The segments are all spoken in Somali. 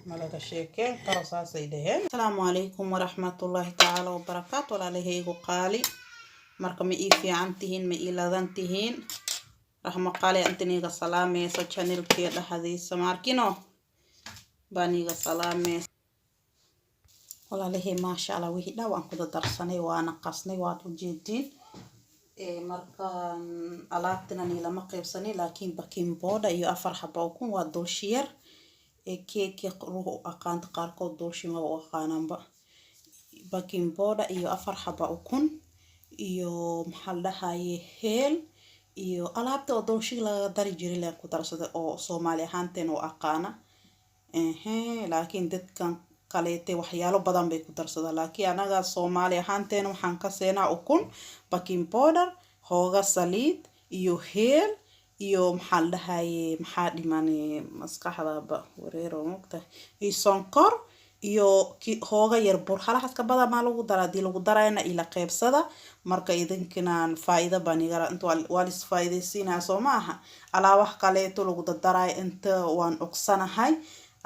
malaga sheekeen karo saasay dhaheen. Asalaamu calaykum waraxmatullaahi tacaala wabarakaatu. Walaalahaygu qaali marka ma ii fiican tihiin ma ii ladan tihiin raxmo qaali antaniga salaamayso channelkee dhaxdiisa markino baniga salaamayso walaalahay maasha Allah wixii dhawaan ku darsanay waana qasnay waad u jeedin marka alaabtana lama qaybsanay laakiin baking powder iyo 4 xabo ukun waa dulshiyar cake ruuxu aqaanta qaarkood dulshima oo aqaananba baking powder iyo 4 xabo ukun iyo maxal dhahaye heel iyo alaabta oo dulshiga laga dari jiray la ku darsada oo Soomaali ahaanteen oo aqaana laakiin dadkan kaleete waxyaalo badan bay ku darsadaan laakiin anaga Soomaali ahaanteen waxaan ka seenaa ukun baking powder hooga saliid iyo heel iyo maxal dhahaye maxaa dhimane maskaxda wareero mugta iyo sonkor iyo hooga yar bur halahaas ka badan ma lagu daraa dii lagu darayna ila qaybsada marka idinkinaan faa'iido banigara inta walis faa'iideysiina soo maaha alaabaha kaleeto lagu daray inta waan oqsanahay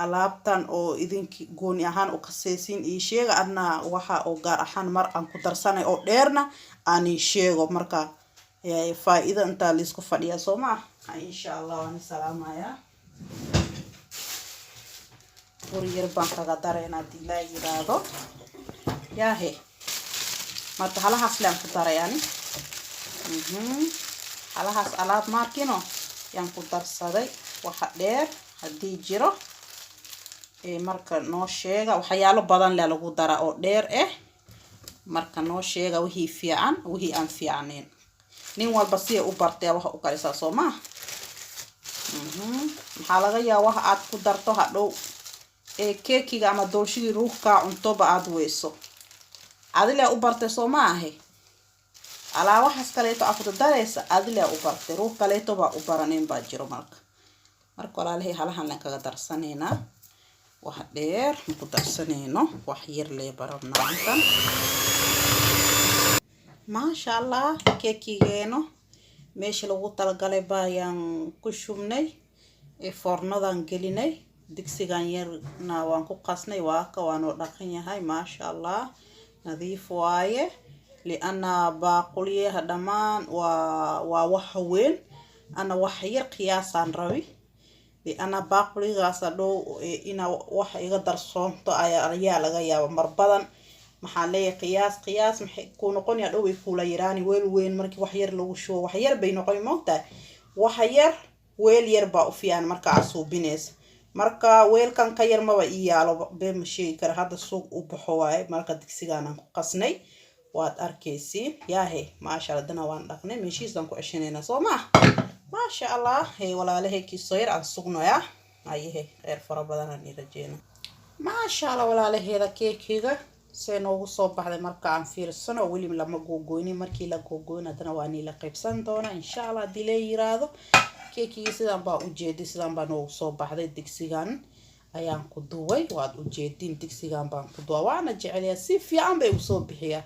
alaabtan oo idinki gooni ahaan u qasaysiin ii sheega adna waxa oo gaar ahaan mar aan ku darsanay oo dheerna aan ii sheego marka faa'iido inta la isku fadhiya soo maaha insha Allah waan salaamaya ورير بانكا دارينا ديلا يراادو ياهي marka halahaas laan ku daray yani halahaas alaab markino yaan ku darsaday waxa dheer hadii jiro marka noo sheega waxyaalo badan la lagu dara oo dheer marka noo sheega wixii fiican wixii aan fiicneen nin walba si u bartay waxa u kalisaa Soomaa maxaa laga yaabaa waxa aad ku darto hadhow keekiga ama dulshigi ruuxka cunto ba aad weyso adile u bartay Soomaahe ala waxas kaleeto afdo dareysa adile u bartay ruux kaleeto ba u baraneen ba jiro marka walaalahay halahan la kaga darsanayna wax dheer ku darsanayno wax yar lee barabnaa intan maasha Allah keekigeeno meesha lagu talgalay baayaan ku shubnay fornadan gelinay digsigan yarna waan ku qasnay waa ka waano dhaqan yahay maasha Allah nadiif waaye liana baaquliyaha dhamaan waa wax weyn ana wax yar qiyaasan rabi liana baaquligaas dhow ina wax iga darsoonto ayaa laga yaabo mar badan maxaa leeyahay qiyaas maxay ku noqonaya dhow ay kula yiraani weel weyn markii wax yar lagu shubo wax yar bay noqon moogtaa wax yar weel yar ba u fiican marka asuubinaysa marka weelkan ka yar maba iyaalo been sheey kar hada suuq u baxo waay marka digsigan ku qasnay waad arkaysiin yaahe maasha Allah dana waan dhaqnay meeshiisan ku ceshanayna Soomaa maasha Allah walaalahay ki sooyar aan sugnaya ayahe khayr fara badan aan rajeeyna maasha Allah walaalaheeda keekiga seen ugu soo baxday marka aan fiirsano wali lama googooyni markii la googooyna dana waan ila qaybsan doona insha Allah dilay yiraado keekii sidaan baa u jeedin sidaan baa noo soo baxday digsigan ayaan ku duway waad u jeedin digsigan baan ku duway waana jecelahay si fiican bay u soo bixiyaa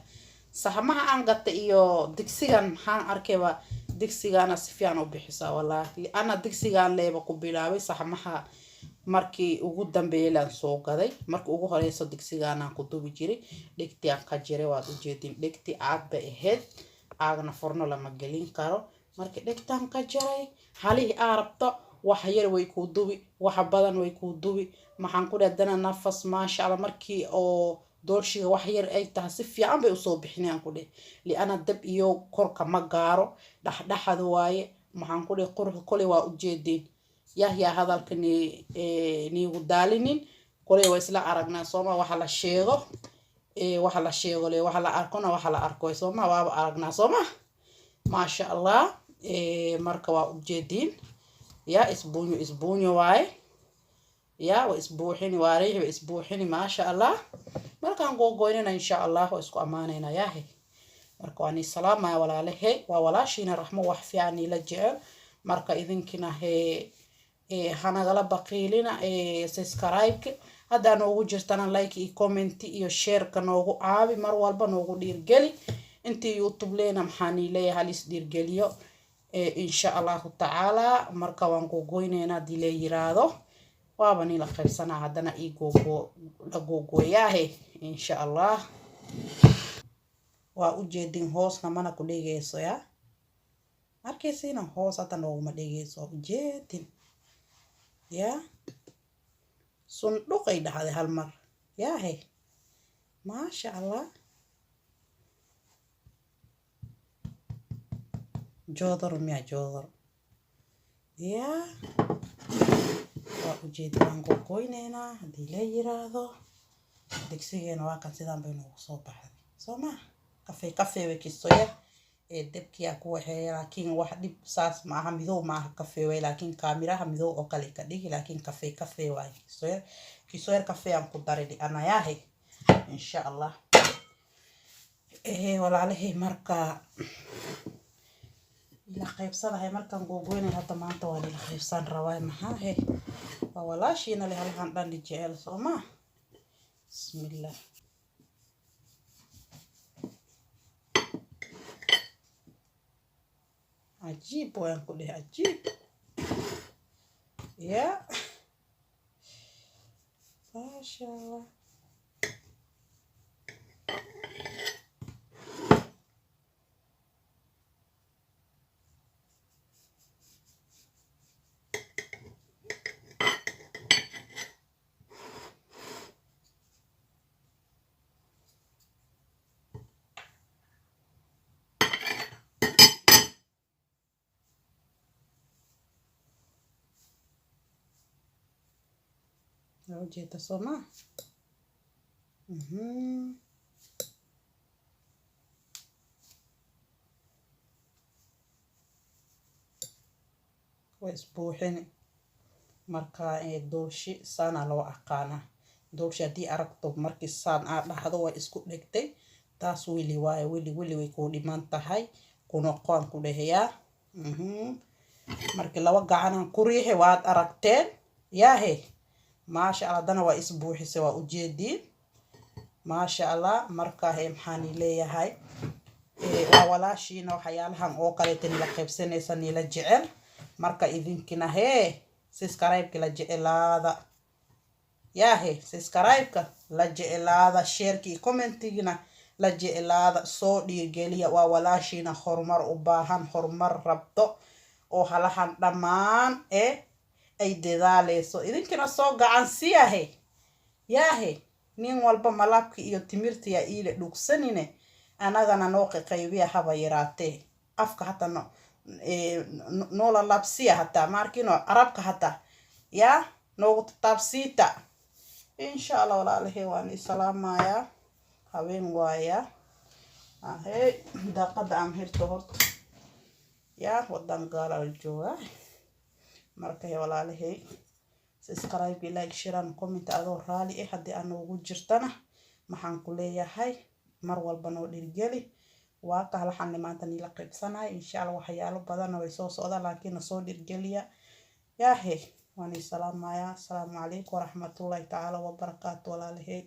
saxmaha aan gatay iyo digsigan maxaan arkayba digsigana si fiican u bixisaa wallahi ana digsigan leeba ku bilaabay saxmaha markii ugu dambeeyay laan soo gaday markii ugu horeyso digsigan aan ku dubi jiray dhigti aan ka jiray waad u jeedin dhigti aad bay ahayd aagna furno lama gelin karo markii dhigtaan ka jaray halii arabto wax yar way ku dubi wax badan way ku dubi maxaan ku dhadana nafas maasha Allah markii oo dulshiga wax yar ay tahay si fiican bay u soo bixinayaan ku dheh liana dab iyo korka ma gaaro dhaxdhaxad waaye maxaan ku dheh qurux kale waa u jeedin yahya hadalkani niigu daalinin kale way isla aragnaa Soomaa waxa la sheego le waxa la arkona waxa la arko Soomaa waa aragnaa Soomaa maasha Allah marka waa u jeedin ya isbuunyo waaye ya waa isbuuxini waarihi isbuuxini maasha Allah markaan googooynana insha Allah isku amaanayna yahay marka waan salaamay walaalahay waa walaashina raxmo wax fiican ila jecel marka idinkina hanagala baqiilina subscribe hada noogu jirtana like iyo comment iyo share ka noogu caabi mar walba noogu dhiirgeli intii YouTube leena maxaan leeyahay halis dhiirgeliyo insha Allah taala marka waan googooynayna dilay yiraado وابني لقيب سنة هدنا إيجو لجوجو ياهي إن شاء الله وأوجدين هوس نمانا كلية سويا أركيسينا هوس أتنو مديجي سو جدين يا صندوق إذا هذا هالمر ياهي ما شاء الله جودر ميا جودر يا وأوجدين عنكو كوينينا هدي لا يراضو دكسيين واكن سيدان بينو صوبح سوما كافي وكيسويا دبكي أكو هي لكن واحد بساس معها مذو معها كافي لكن كاميرا مذو أو كلي كديه لكن كافي واي كيسويا كافي أم قدر لي أنا ياهي إن شاء الله ولا عليه مركا لا خيب صار هاي مركا نقوين هذا ما أنت ولا لا خيب صار رواي معها هي ولا شيء أنا اللي هالغندان الجيل سوما بسم الله عجيب وين كله عجيب يا ما شاء الله لو جيت صوما واسبوعين marka doolshi sana loo aqaana doolshi hadii aragto markii saan aad dhahdo way isku dhigtay taas wili way ku dhiman tahay kuna qoon ku dhaheeyaa markii laba gacan ku riixay waad aragteen yaahe ما شاء الله دنا واسبوعي سوا وجدين ما شاء الله مركا هي محاني ليه هاي ولا شيء نو حيالهم او كليتني لقيبسني سني لجعل مركا اذن كنا هي سبسكرايب كلا جعل هذا يا هي سبسكرايب لجعل هذا شير كي كومنتينا لجعل هذا سو ديغليا ولا شيء نخرمر وباهن خرمر ربطو او هلهان دمان ay dadaaleyso idinkina soo gacan siyahay yaahay nin walba malabki iyo timirta ya ile dhugsanine anagana noo qaybiya haba yaraatee afka hata no la labsiya hata markino arabka hata ya noogu tabsiita insha Allah walaalahay waan salaamaya habeen waaya daqada aan hirto horta ya wadan gaala jooga marka walaalahay subscribe like share and comment adoo raali hadii aan ugu jirtana maxaan ku leeyahay mar walba noo dhirgeli waa ka halxan maanta nila qaybsanahay insha Allah waxyaalo badan way soo socdaan laakiin soo dhirgeliya yaahe waan salaamaya assalaamu alaykum wa rahmatullahi ta'ala wa barakaatuh walaalahay